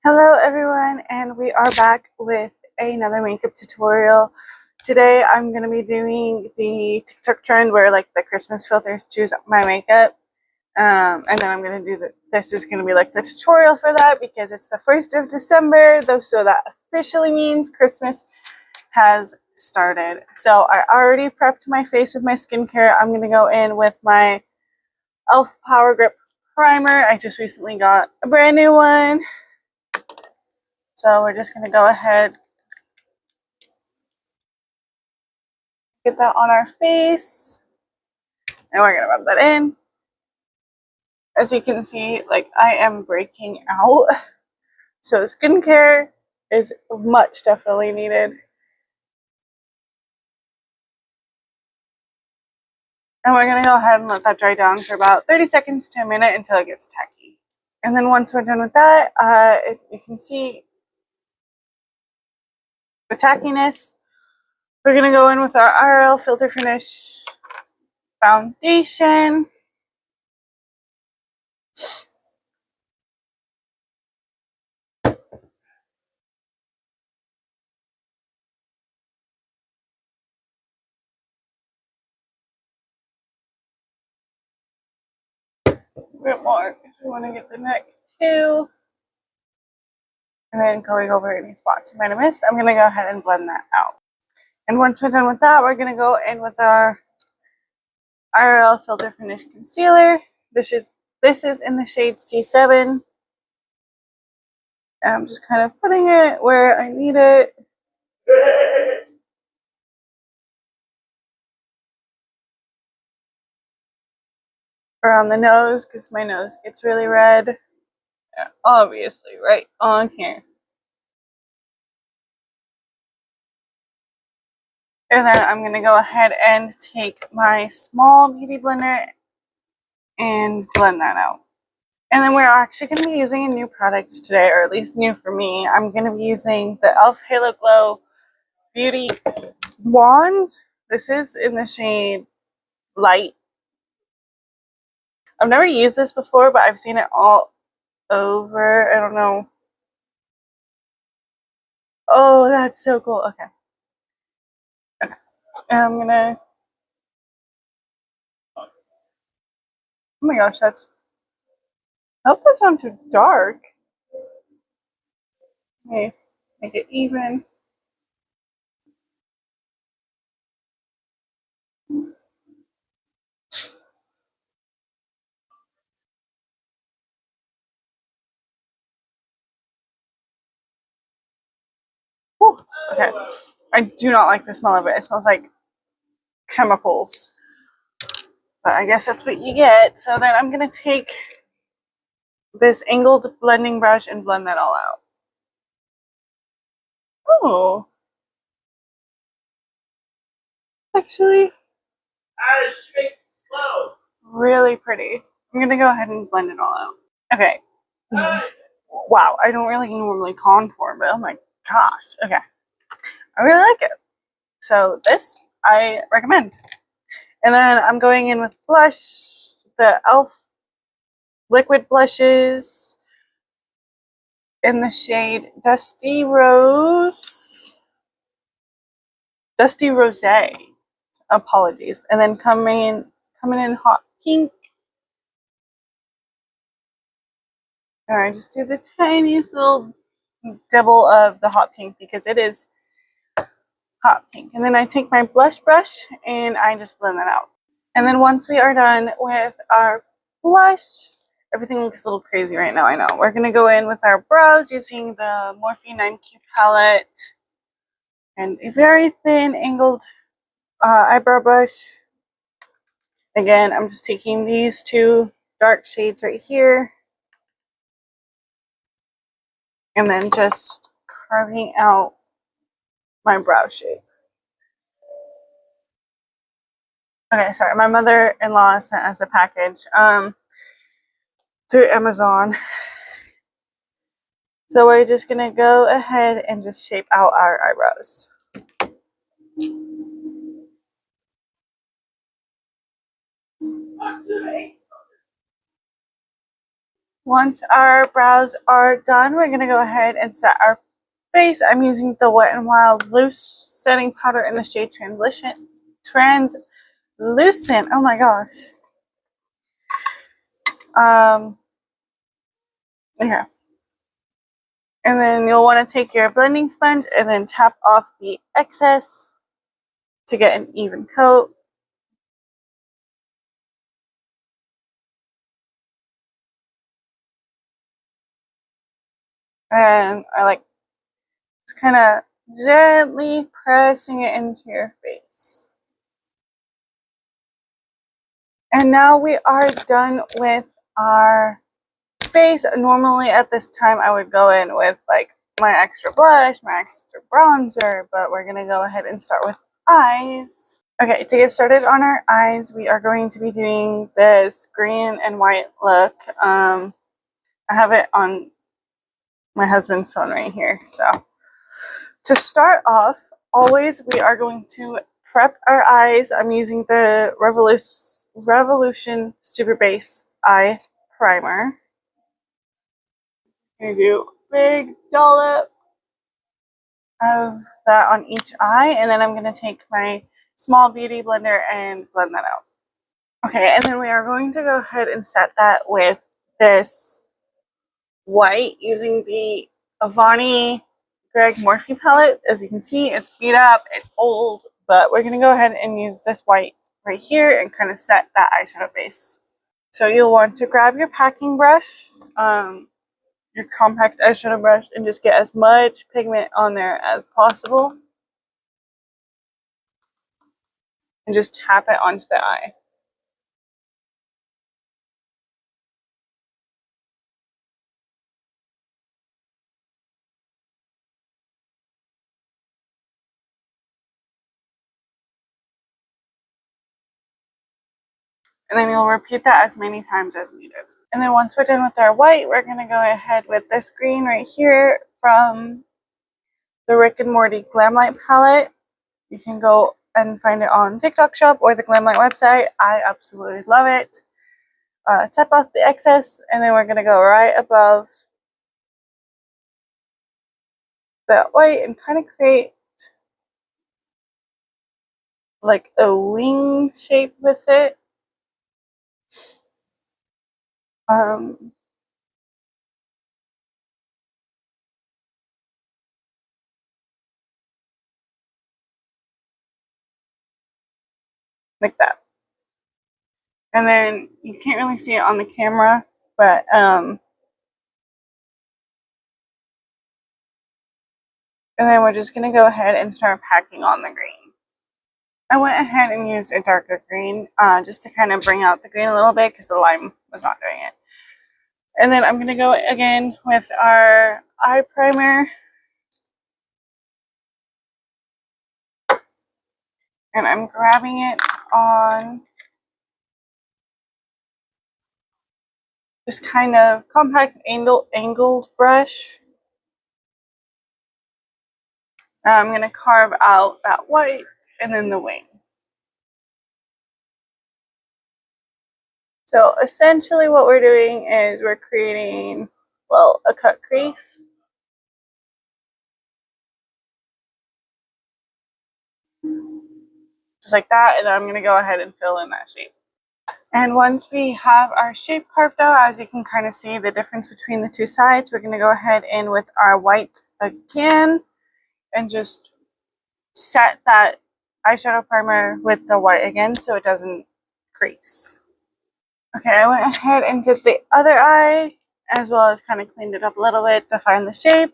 Hello everyone, and we are back with another makeup tutorial. Today I'm going to be doing the TikTok trend where like the Christmas filters choose my makeup. And then I'm going to do this is going to be like the tutorial for that because it's the 1st of December, though, so that officially means Christmas has started. So I already prepped my face with my skincare. I'm going to go in with my e.l.f. Power Grip Primer. I just recently got a brand new one. So we're just going to go ahead, get that on our face, and we're going to rub that in. As you can see, like, I am breaking out. So skincare is much definitely needed. And we're going to go ahead and let that dry down for about 30 seconds to a minute until it gets tacky. And then once we're done with that, you can see the tackiness. We're going to go in with our RL Filter Finish foundation. A bit more if we want to get the neck too. And then going over any spots you might have missed, I'm going to go ahead and blend that out. And once we're done with that, we're going to go in with our RL Filter Finish Concealer. This is in the shade C7. And I'm just kind of putting it where I need it. Around the nose, because my nose gets really red. Yeah, obviously, right on here. And then I'm going to go ahead and take my small beauty blender and blend that out. And then we're actually going to be using a new product today, or at least new for me. I'm going to be using the e.l.f. Halo Glow Beauty Wand. This is in the shade Light. I've never used this before, but I've seen it all over. I don't know. Oh, that's so cool. Okay. Okay. And I'm going to... Oh my gosh, that's... I hope that's not too dark. Let me make it even. Whew. Okay. I do not like the smell of it. It smells like chemicals. But I guess that's what you get. So then I'm going to take this angled blending brush and blend that all out. Oh. Actually, really pretty. I'm going to go ahead and blend it all out. Okay. Wow, I don't really normally contour, but oh my gosh. Okay. I really like it. So this I recommend. And then I'm going in with blush, the e.l.f. liquid blushes in the shade Dusty Rose. Dusty Rose. Apologies. And then coming in hot pink. And I just do the tiniest little dibble of the hot pink because it is hot pink. And then I take my blush brush and I just blend that out. And then once we are done with our blush, everything looks a little crazy right now, I know. We're going to go in with our brows using the Morphe 9Q palette and a very thin angled eyebrow brush. Again, I'm just taking these two dark shades right here and then just carving out my brow shape. Okay, sorry, my mother-in-law sent us a package through Amazon. So we're just gonna go ahead and just shape out our eyebrows. Once our brows are done, we're going to go ahead and set our face. I'm using the Wet n Wild Loose Setting Powder in the shade Translucent. Oh my gosh. Okay. And then you'll want to take your blending sponge and then tap off the excess to get an even coat. And I like just kind of gently pressing it into your face. And now we are done with our face. Normally at this time I would go in with like my extra blush, my extra bronzer, but we're going to go ahead and start with eyes. Okay, to get started on our eyes, we are going to be doing this green and white look. I have it on my husband's phone right here. So to start off, always we are going to prep our eyes. I'm using the Revolution Super Base Eye Primer. I'm going to do a big dollop of that on each eye, and then I'm going to take my small beauty blender and blend that out. Okay, and then we are going to go ahead and set that with this white using the Avani Greg Morphe palette. As you can see, it's beat up, it's old, but we're going to go ahead and use this white right here and kind of set that eyeshadow base. So you'll want to grab your packing brush, your compact eyeshadow brush, and just get as much pigment on there as possible. And just tap it onto the eye. And then you'll repeat that as many times as needed. And then once we're done with our white, we're going to go ahead with this green right here from the Rick and Morty Glamlight palette. You can go and find it on TikTok shop or the Glamlight website. I absolutely love it. Tap off the excess, and then we're going to go right above that white and kind of create like a wing shape with it. Like that. And then you can't really see it on the camera, but and then we're just going to go ahead and start packing on the green. I went ahead and used a darker green just to kind of bring out the green a little bit because the lime was not doing it. And then I'm going to go again with our eye primer. And I'm grabbing it on this kind of compact angled brush. I'm going to carve out that white and then the wing. So essentially what we're doing is we're creating, well, a cut crease. Just like that, and then I'm going to go ahead and fill in that shape. And once we have our shape carved out, as you can kind of see the difference between the two sides, we're going to go ahead in with our white again and just set that eyeshadow primer with the white again so it doesn't crease. Okay, I went ahead and did the other eye as well as kind of cleaned it up a little bit to find the shape.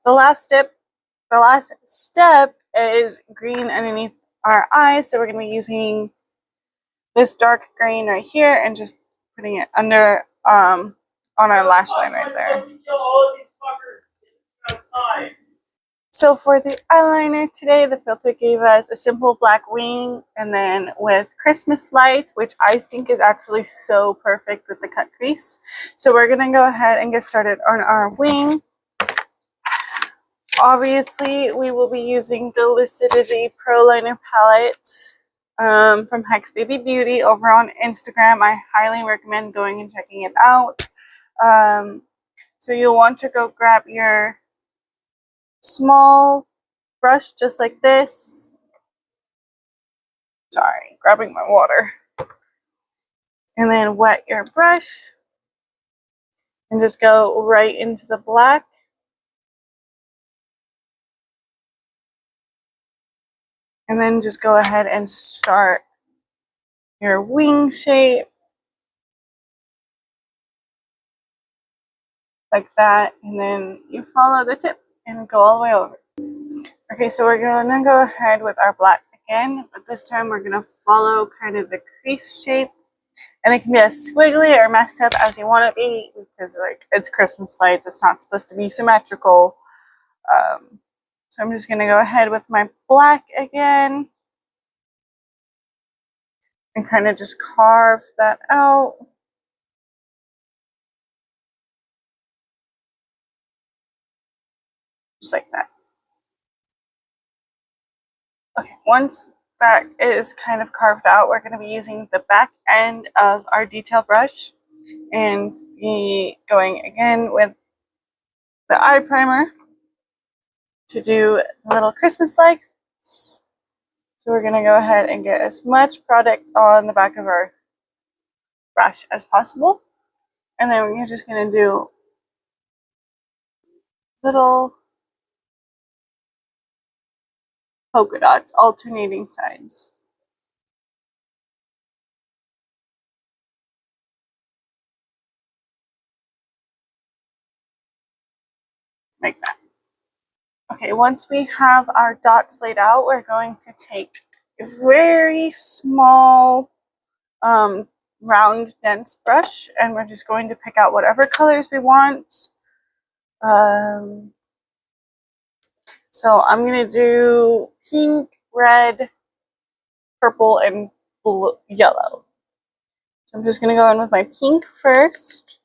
The last step is green underneath our eyes, so we're going to be using this dark green right here and just putting it under on our lash line right there. So for the eyeliner today, the filter gave us a simple black wing and then with Christmas lights, which I think is actually so perfect with the cut crease. So we're going to go ahead and get started on our wing. Obviously, we will be using the Lucidity Pro Liner palette. from Hex Baby Beauty over on Instagram. I highly recommend going and checking it out. So you'll want to go grab your small brush just like this. Sorry, grabbing my water. And then wet your brush and just go right into the black. And then just go ahead and start your wing shape like that. And then you follow the tip and go all the way over. Okay, so we're gonna go ahead with our black again, but this time we're gonna follow kind of the crease shape. And it can be as squiggly or messed up as you want it to be, because like it's Christmas lights, it's not supposed to be symmetrical. So I'm just gonna go ahead with my black again and kind of just carve that out. Just like that. Okay, once that is kind of carved out, we're going to be using the back end of our detail brush and going again with the eye primer to do little Christmas lights. So we're going to go ahead and get as much product on the back of our brush as possible. And then we're just going to do little polka dots, alternating sides. Like that. Okay, once we have our dots laid out, we're going to take a very small round dense brush and we're just going to pick out whatever colors we want. So I'm going to do pink, red, purple, and blue, yellow. So I'm just going to go in with my pink first.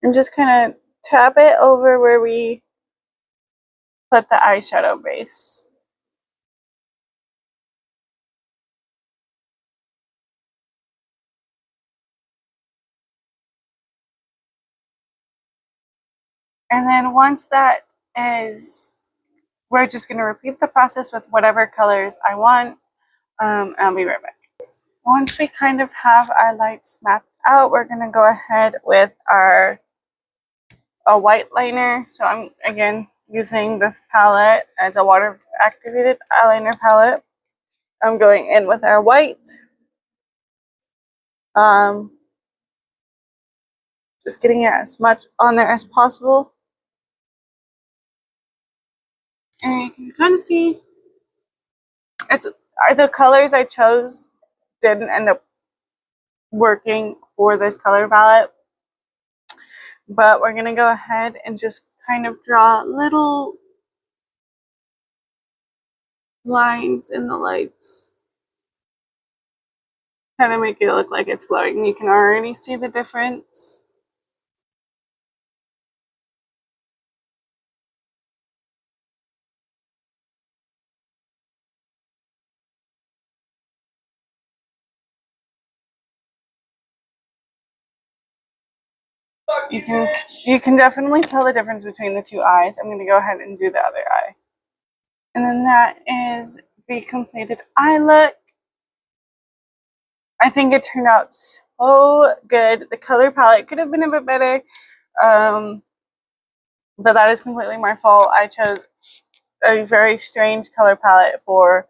And just kind of tap it over where we put the eyeshadow base. And then once that is, we're just going to repeat the process with whatever colors I want. I'll be right back. Once we kind of have our lights mapped out, we're going to go ahead with a white liner. So I'm, again, using this palette as a water activated eyeliner palette. I'm going in with our white. Just getting as much on there as possible. And you can kind of see it's the colors I chose didn't end up working for this color palette. But we're going to go ahead and just kind of draw little lines in the lights. Kind of make it look like it's glowing. You can already see the difference. You can definitely tell the difference between the two eyes. I'm going to go ahead and do the other eye. And then that is the completed eye look. I think it turned out so good. The color palette could have been a bit better. But that is completely my fault. I chose a very strange color palette for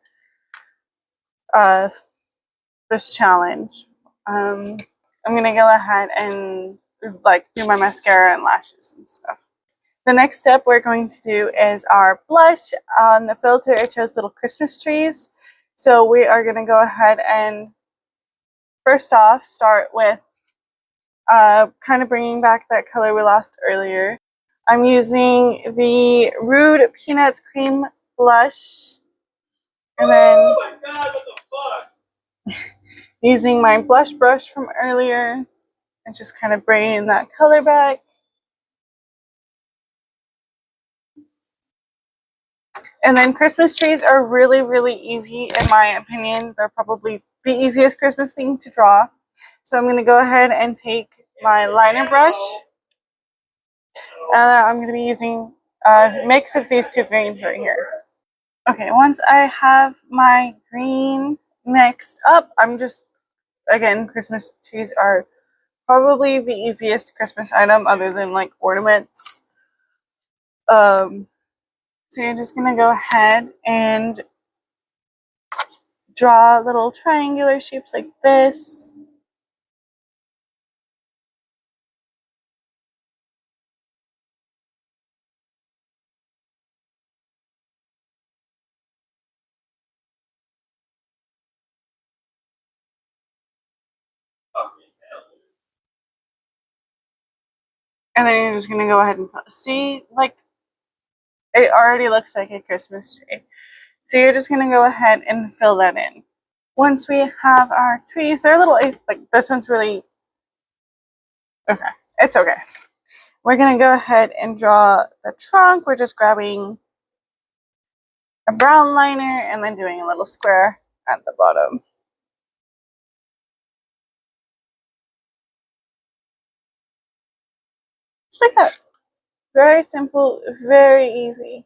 this challenge. I'm going to go ahead and like do my mascara and lashes and stuff. The next step we're going to do is our blush. On the filter, I chose little Christmas trees. So we are going to go ahead and first off start with kind of bringing back that color we lost earlier. I'm using the Rude Peanuts Cream Blush. And then oh my God, what the fuck? Using my blush brush from earlier and just kind of bringing that color back. And then Christmas trees are really, really easy in my opinion. They're probably the easiest Christmas thing to draw. So I'm going to go ahead and take my liner brush. I'm going to be using a mix of these two greens right here. Okay, once I have my green mixed up, I'm just, again, Christmas trees are probably the easiest Christmas item other than like ornaments. So you're just going to go ahead and draw little triangular shapes like this. And then you're just going to go ahead and see, like, it already looks like a Christmas tree. So you're just going to go ahead and fill that in. Once we have our trees, they're a little, like, this one's really, okay, it's okay. We're going to go ahead and draw the trunk. We're just grabbing a brown liner and then doing a little square at the bottom. Just like that. Very simple, very easy.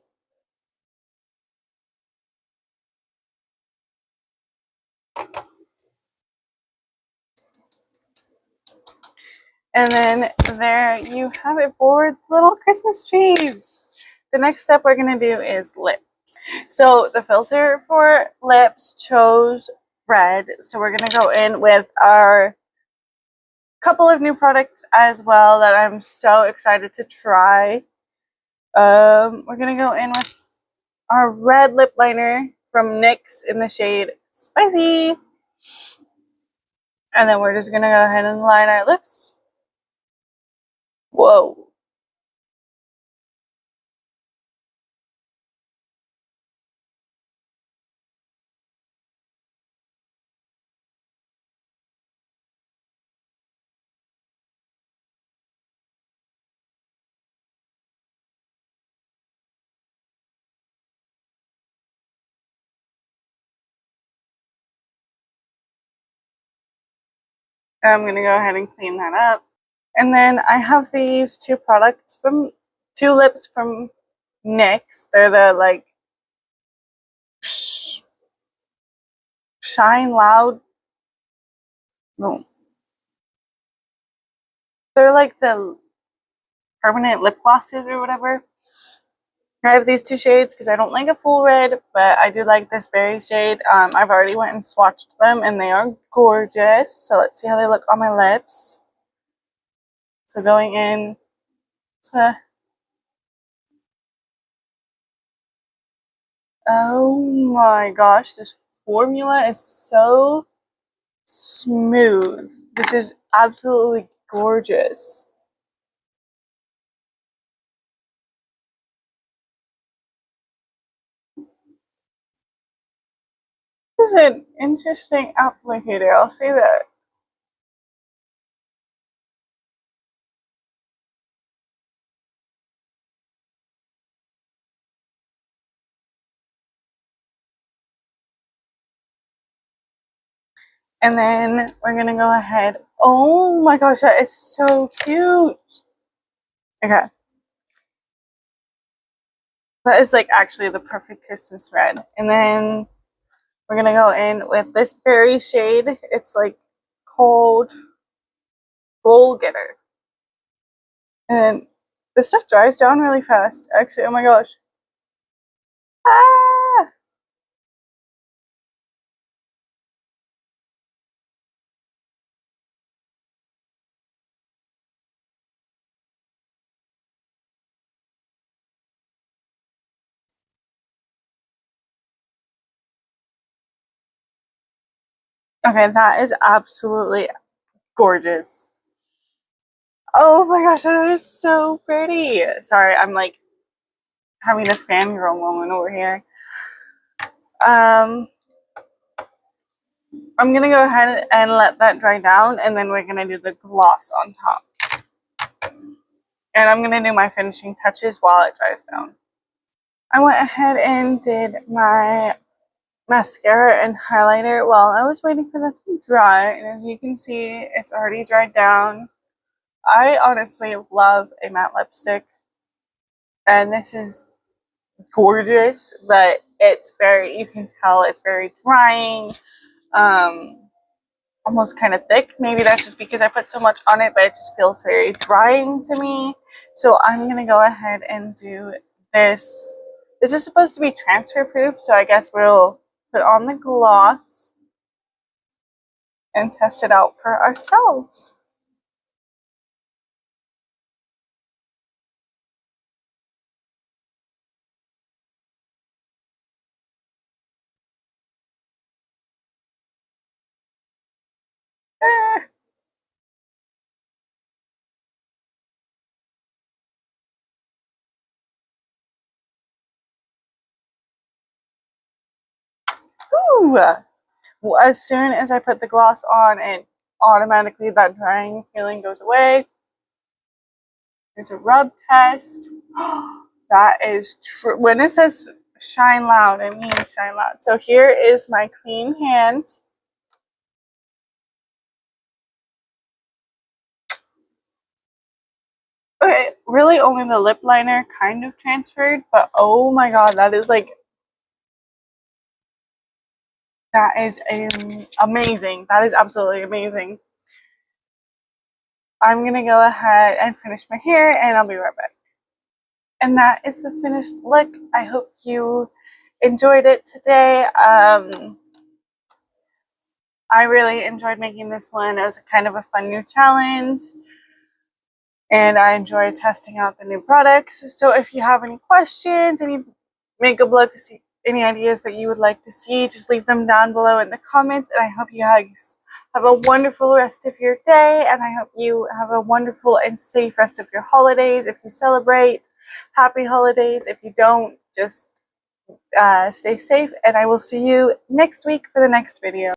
And then there you have it for little Christmas trees. The next step we're going to do is lips. So the filter for lips chose red. So we're going to go in with our couple of new products as well that I'm so excited to try. We're going to go in with our red lip liner from NYX in the shade Spicy. And then we're just going to go ahead and line our lips. Whoa. I'm going to go ahead and clean that up. And then I have these two lips from NYX. They're the like Shine Loud. No. They're like the permanent lip glosses or whatever. I have these two shades because I don't like a full red, but I do like this berry shade. I've already went and swatched them and they are gorgeous. So let's see how they look on my lips. So going in to, oh my gosh, this formula is so smooth. This is absolutely gorgeous. This is an interesting applicator, I'll say that. And then we're gonna go ahead. Oh my gosh, that is so cute. Okay. That is like actually the perfect Christmas red. And then we're gonna go in with this berry shade. It's like called Goal Getter. And this stuff dries down really fast. Actually, oh my gosh. Ah! Okay, that is absolutely gorgeous. Oh my gosh, that is so pretty. Sorry, I'm like having a fangirl moment over here. Um, I'm gonna go ahead and let that dry down, and then we're gonna do the gloss on top. And I'm gonna do my finishing touches while it dries down. I went ahead and did my mascara and highlighter while I was waiting for them to dry, and as you can see, it's already dried down. I honestly love a matte lipstick, and this is gorgeous, but it's very, you can tell it's very drying, um, almost kind of thick. Maybe that's just because I put so much on it, but it just feels very drying to me. So I'm gonna go ahead and do this. This is supposed to be transfer proof, so I guess we'll put on the gloss and test it out for ourselves. Ooh. Well, as soon as I put the gloss on, it automatically, that drying feeling goes away. There's a rub test. That is true. When it says shine loud, I mean shine loud. So here is my clean hand. Okay, really only the lip liner kind of transferred, but oh my god, that is like, that is amazing. That is absolutely amazing. I'm gonna go ahead and finish my hair and I'll be right back. And that is the finished look. I hope you enjoyed it today. I really enjoyed making this one. It was kind of a fun new challenge, and I enjoyed testing out the new products. So if you have any questions, any makeup looks, any ideas that you would like to see, just leave them down below in the comments. And I hope you guys have a wonderful rest of your day, and I hope you have a wonderful and safe rest of your holidays. If you celebrate, happy holidays. If you don't, just stay safe, and I will see you next week for the next video.